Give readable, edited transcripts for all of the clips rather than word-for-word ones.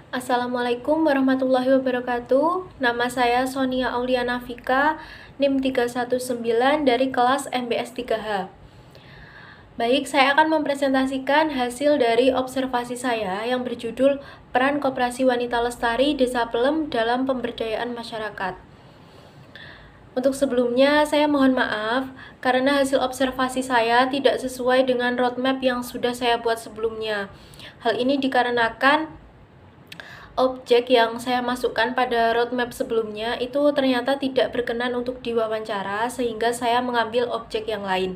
Assalamualaikum warahmatullahi wabarakatuh. Nama saya Sonia Auliana Vika, NIM 319 dari kelas MBS 3H. Baik, saya akan mempresentasikan hasil dari observasi saya yang berjudul Peran Koperasi Wanita Lestari Desa Pelem dalam Pemberdayaan Masyarakat. Untuk sebelumnya, saya mohon maaf karena hasil observasi saya tidak sesuai dengan roadmap yang sudah saya buat sebelumnya. Hal ini dikarenakan objek yang saya masukkan pada roadmap sebelumnya itu ternyata tidak berkenan untuk diwawancara, sehingga saya mengambil objek yang lain.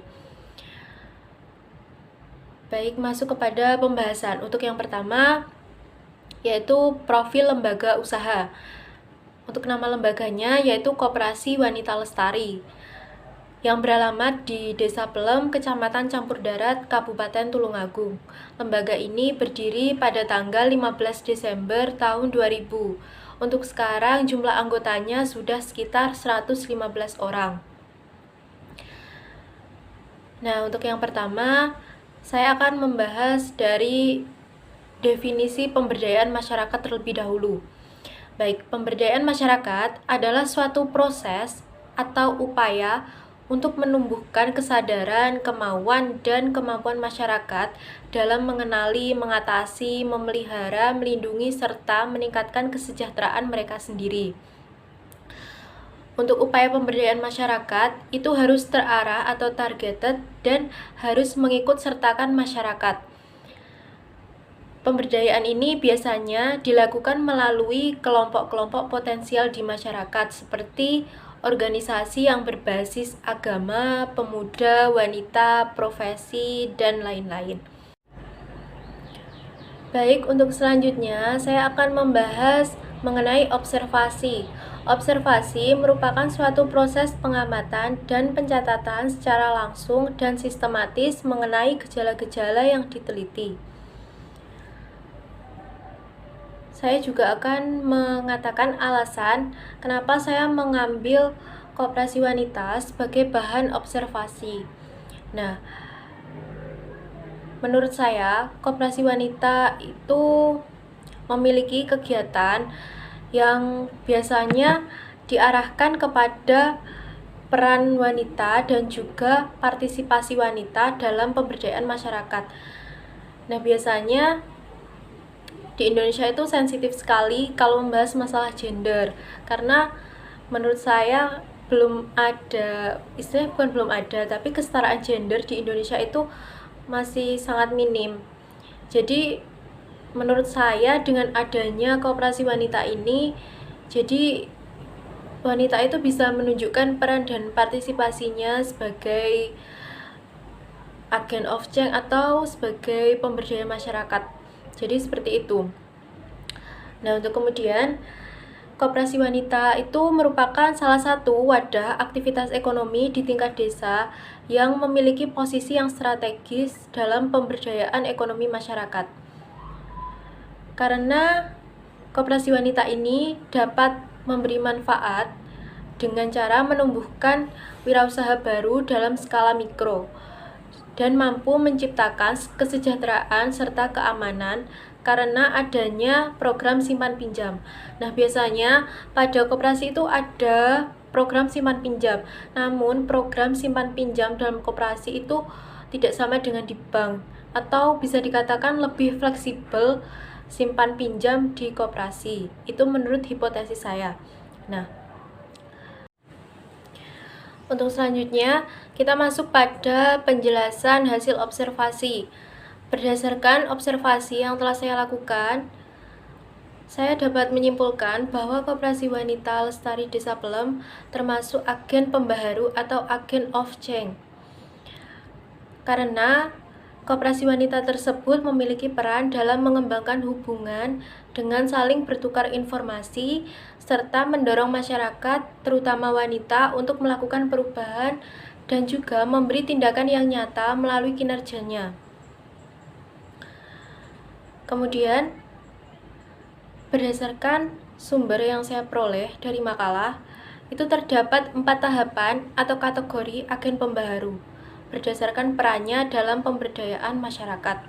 Baik, masuk kepada pembahasan. Untuk yang pertama, yaitu profil lembaga usaha. Untuk nama lembaganya yaitu Koperasi Wanita Lestari, yang beralamat di Desa Pelem, Kecamatan Campur Darat, Kabupaten Tulungagung. Lembaga ini berdiri pada tanggal 15 Desember tahun 2000. Untuk sekarang jumlah anggotanya sudah sekitar 115 orang. Nah, untuk yang pertama, saya akan membahas dari definisi pemberdayaan masyarakat terlebih dahulu. Baik, pemberdayaan masyarakat adalah suatu proses atau upaya untuk menumbuhkan kesadaran, kemauan, dan kemampuan masyarakat dalam mengenali, mengatasi, memelihara, melindungi, serta meningkatkan kesejahteraan mereka sendiri. Untuk upaya pemberdayaan masyarakat, itu harus terarah atau targeted dan harus mengikut sertakan masyarakat. Pemberdayaan ini biasanya dilakukan melalui kelompok-kelompok potensial di masyarakat seperti organisasi yang berbasis agama, pemuda, wanita, profesi, dan lain-lain. Baik, untuk selanjutnya saya akan membahas mengenai observasi. Observasi merupakan suatu proses pengamatan dan pencatatan secara langsung dan sistematis mengenai gejala-gejala yang diteliti. Saya juga akan mengatakan alasan kenapa saya mengambil koperasi wanita sebagai bahan observasi. Nah, menurut saya, koperasi wanita itu memiliki kegiatan yang biasanya diarahkan kepada peran wanita dan juga partisipasi wanita dalam pemberdayaan masyarakat. Nah, biasanya di Indonesia itu sensitif sekali kalau membahas masalah gender, karena menurut saya belum ada, istilahnya bukan belum ada, tapi kesetaraan gender di Indonesia itu masih sangat minim. Jadi menurut saya dengan adanya koperasi wanita ini, jadi wanita itu bisa menunjukkan peran dan partisipasinya sebagai agen of change atau sebagai pemberdayaan masyarakat. Jadi seperti itu. Nah, untuk kemudian koperasi wanita itu merupakan salah satu wadah aktivitas ekonomi di tingkat desa yang memiliki posisi yang strategis dalam pemberdayaan ekonomi masyarakat. Karena koperasi wanita ini dapat memberi manfaat dengan cara menumbuhkan wirausaha baru dalam skala mikro dan mampu menciptakan kesejahteraan serta keamanan karena adanya program simpan pinjam. Nah, biasanya pada koperasi itu ada program simpan pinjam. Namun, program simpan pinjam dalam koperasi itu tidak sama dengan di bank, atau bisa dikatakan lebih fleksibel simpan pinjam di koperasi. Itu menurut hipotesis saya. Nah, untuk selanjutnya, kita masuk pada penjelasan hasil observasi. Berdasarkan observasi yang telah saya lakukan, saya dapat menyimpulkan bahwa Koperasi Wanita Lestari Desa Pelem termasuk agen pembaharu atau agen of change. Karena koperasi wanita tersebut memiliki peran dalam mengembangkan hubungan dengan saling bertukar informasi serta mendorong masyarakat, terutama wanita, untuk melakukan perubahan dan juga memberi tindakan yang nyata melalui kinerjanya. Kemudian, berdasarkan sumber yang saya peroleh dari makalah, itu terdapat 4 tahapan atau kategori agen pembaharu berdasarkan perannya dalam pemberdayaan masyarakat.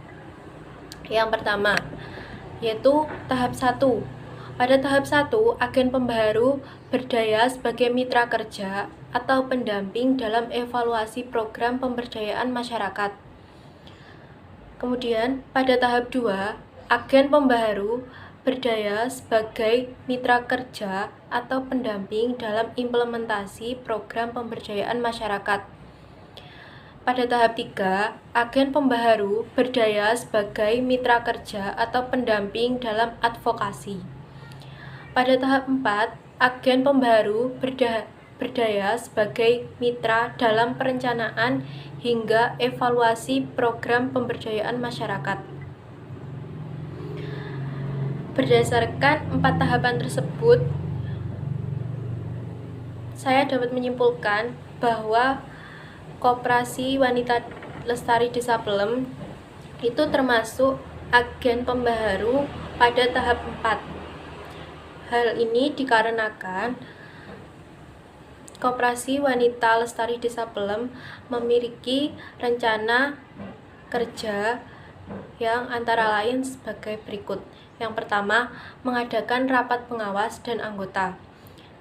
Yang pertama, yaitu tahap 1. Pada tahap 1, agen pembaharu berdaya sebagai mitra kerja atau pendamping dalam evaluasi program pemberdayaan masyarakat. Kemudian, pada tahap 2, agen pembaharu berdaya sebagai mitra kerja atau pendamping dalam implementasi program pemberdayaan masyarakat. Pada tahap 3, agen pembaharu berdaya sebagai mitra kerja atau pendamping dalam advokasi. Pada tahap 4, agen pembaharu berdaya sebagai mitra dalam perencanaan hingga evaluasi program pemberdayaan masyarakat. Berdasarkan 4 tahapan tersebut, saya dapat menyimpulkan bahwa Koperasi Wanita Lestari Desa Pelem itu termasuk agen pembaharu pada tahap 4. Hal ini dikarenakan Koperasi Wanita Lestari Desa Pelem memiliki rencana kerja yang antara lain sebagai berikut. Yang pertama, mengadakan rapat pengawas dan anggota.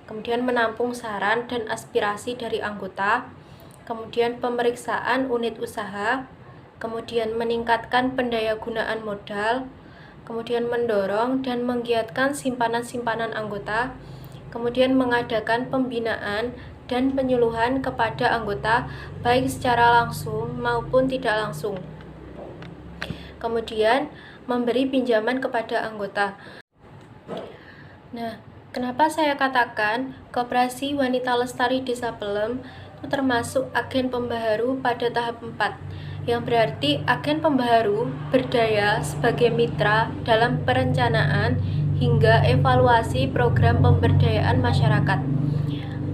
Kemudian menampung saran dan aspirasi dari anggota. Kemudian pemeriksaan unit usaha, kemudian meningkatkan pendayagunaan modal, kemudian mendorong dan menggiatkan simpanan-simpanan anggota, kemudian mengadakan pembinaan dan penyuluhan kepada anggota baik secara langsung maupun tidak langsung. Kemudian memberi pinjaman kepada anggota. Nah, kenapa saya katakan Koperasi Wanita Lestari Desa Pelem itu termasuk agen pembaharu pada tahap 4, yang berarti agen pembaharu berdaya sebagai mitra dalam perencanaan hingga evaluasi program pemberdayaan masyarakat.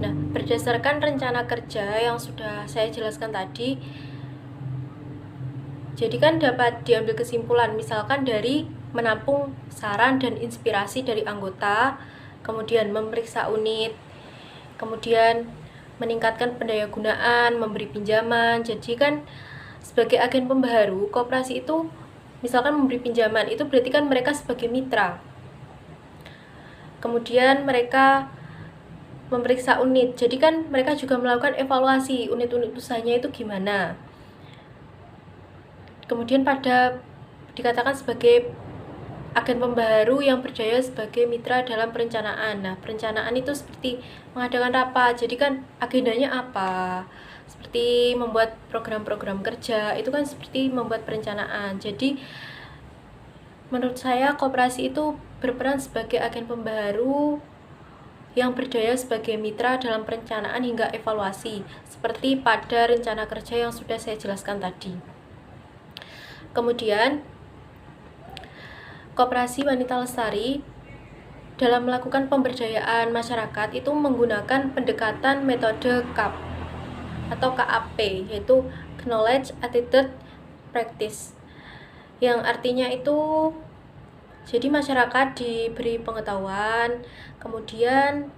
Nah, berdasarkan rencana kerja yang sudah saya jelaskan tadi, jadi kan dapat diambil kesimpulan misalkan dari menampung saran dan inspirasi dari anggota, kemudian memeriksa unit, kemudian meningkatkan pendayagunaan, memberi pinjaman. Jadi kan sebagai agen pembaharu, koperasi itu misalkan memberi pinjaman, itu berarti kan mereka sebagai mitra. Kemudian mereka memeriksa unit, jadi kan mereka juga melakukan evaluasi unit-unit usahanya itu gimana. Kemudian dikatakan sebagai agen pembaharu yang berdaya sebagai mitra dalam perencanaan. Nah, perencanaan itu seperti mengadakan rapat, jadi kan agendanya apa? Seperti membuat program-program kerja, itu kan seperti membuat perencanaan. Jadi, menurut saya koperasi itu berperan sebagai agen pembaharu yang berdaya sebagai mitra dalam perencanaan hingga evaluasi, seperti pada rencana kerja yang sudah saya jelaskan tadi. Kemudian, Koperasi Wanita Lestari dalam melakukan pemberdayaan masyarakat itu menggunakan pendekatan metode KAP atau KAP, yaitu Knowledge, Attitude, Practice, yang artinya itu jadi masyarakat diberi pengetahuan, kemudian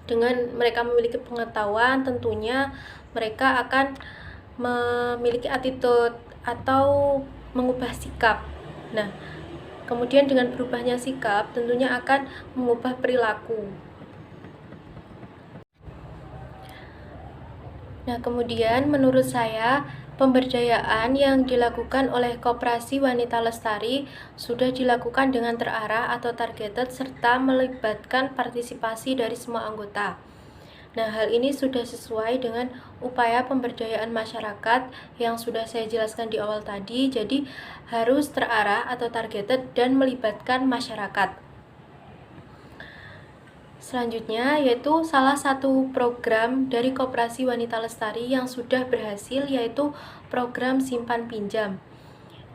dengan mereka memiliki pengetahuan tentunya mereka akan memiliki attitude atau mengubah sikap. Nah, kemudian dengan berubahnya sikap tentunya akan mengubah perilaku. Nah, kemudian menurut saya pemberdayaan yang dilakukan oleh Koperasi Wanita Lestari sudah dilakukan dengan terarah atau targeted serta melibatkan partisipasi dari semua anggota. Nah, hal ini sudah sesuai dengan upaya pemberdayaan masyarakat yang sudah saya jelaskan di awal tadi, jadi harus terarah atau targeted dan melibatkan masyarakat. Selanjutnya, yaitu salah satu program dari Koperasi Wanita Lestari yang sudah berhasil, yaitu program simpan pinjam.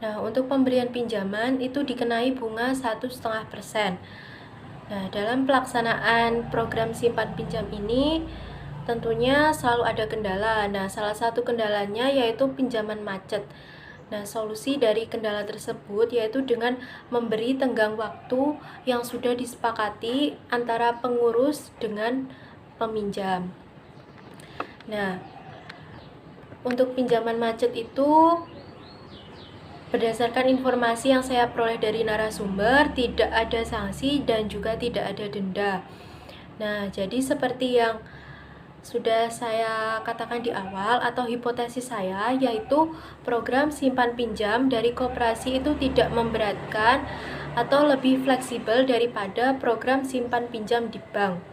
Nah, untuk pemberian pinjaman itu dikenai bunga 1,5%. Nah, dalam pelaksanaan program simpan pinjam ini tentunya selalu ada kendala. Nah, salah satu kendalanya yaitu pinjaman macet. Nah, solusi dari kendala tersebut yaitu dengan memberi tenggang waktu yang sudah disepakati antara pengurus dengan peminjam. Nah, untuk pinjaman macet itu Berdasarkan informasi yang saya peroleh dari narasumber, tidak ada sanksi dan juga tidak ada denda. Nah, jadi seperti yang sudah saya katakan di awal atau hipotesis saya, yaitu program simpan pinjam dari koperasi itu tidak memberatkan atau lebih fleksibel daripada program simpan pinjam di bank.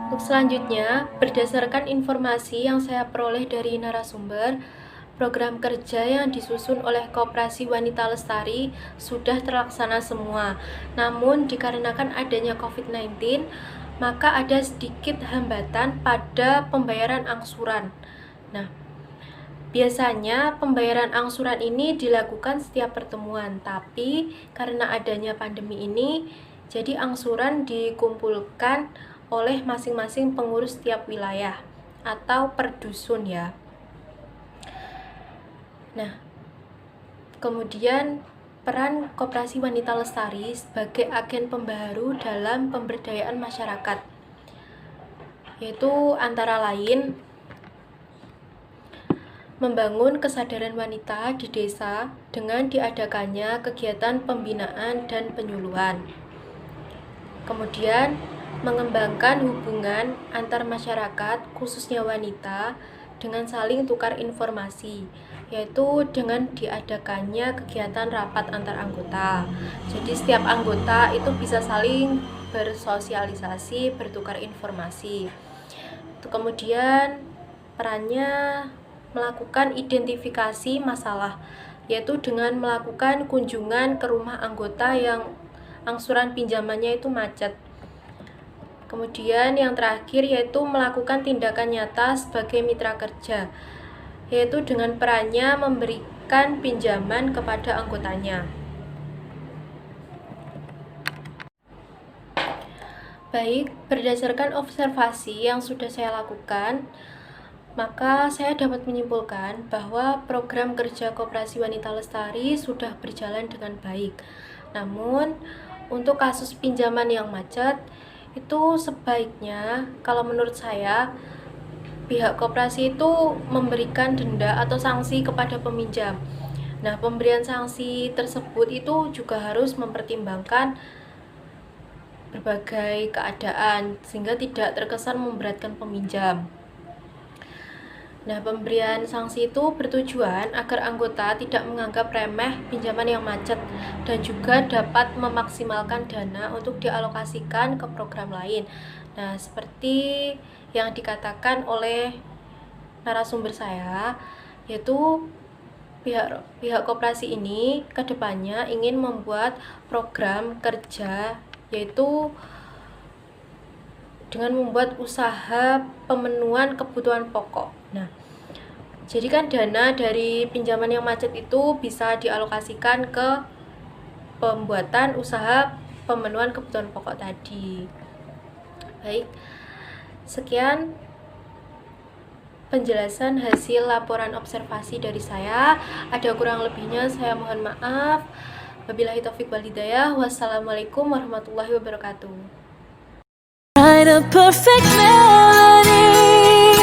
Untuk selanjutnya, berdasarkan informasi yang saya peroleh dari narasumber, program kerja yang disusun oleh Koperasi Wanita Lestari sudah terlaksana semua. Namun, dikarenakan adanya COVID-19, maka ada sedikit hambatan pada pembayaran angsuran. Nah, biasanya pembayaran angsuran ini dilakukan setiap pertemuan, tapi karena adanya pandemi ini, jadi angsuran dikumpulkan oleh masing-masing pengurus setiap wilayah atau per dusun ya. Nah, kemudian peran Koperasi Wanita Lestari sebagai agen pembaharu dalam pemberdayaan masyarakat, yaitu antara lain membangun kesadaran wanita di desa dengan diadakannya kegiatan pembinaan dan penyuluhan. Kemudian mengembangkan hubungan antar masyarakat, khususnya wanita, dengan saling tukar informasi, yaitu dengan diadakannya kegiatan rapat antar anggota. Jadi setiap anggota itu bisa saling bersosialisasi, bertukar informasi. Kemudian perannya melakukan identifikasi masalah, yaitu dengan melakukan kunjungan ke rumah anggota yang angsuran pinjamannya itu macet. Kemudian yang terakhir yaitu melakukan tindakan nyata sebagai mitra kerja, yaitu dengan perannya memberikan pinjaman kepada anggotanya. Baik, berdasarkan observasi yang sudah saya lakukan, maka saya dapat menyimpulkan bahwa program kerja Koperasi Wanita Lestari sudah berjalan dengan baik. Namun, untuk kasus pinjaman yang macet, itu sebaiknya, kalau menurut saya, pihak koperasi itu memberikan denda atau sanksi kepada peminjam. Nah, pemberian sanksi tersebut itu juga harus mempertimbangkan berbagai keadaan sehingga tidak terkesan memberatkan peminjam. Nah, pemberian sanksi itu bertujuan agar anggota tidak menganggap remeh pinjaman yang macet dan juga dapat memaksimalkan dana untuk dialokasikan ke program lain. Nah, seperti yang dikatakan oleh narasumber saya, yaitu pihak koperasi ini kedepannya ingin membuat program kerja, yaitu dengan membuat usaha pemenuhan kebutuhan pokok. Nah, jadi kan dana dari pinjaman yang macet itu bisa dialokasikan ke pembuatan usaha pemenuhan kebutuhan pokok tadi. Baik, sekian penjelasan hasil laporan observasi dari saya. Ada kurang lebihnya saya mohon maaf. Wabillahi taufiq wal hidayah. Wassalamualaikum warahmatullahi wabarakatuh. Write a perfect melody.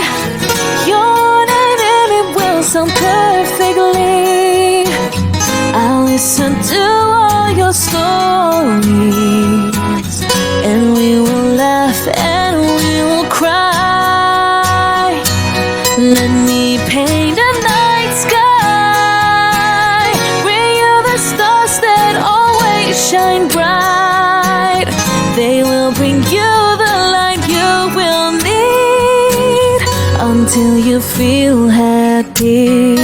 Your name and it will sound perfectly. I'll listen to all your stories, and we will laugh and we will cry. Let me paint a night sky, bring you the stars that always shine bright. They will bring you the light you will need until you feel happy.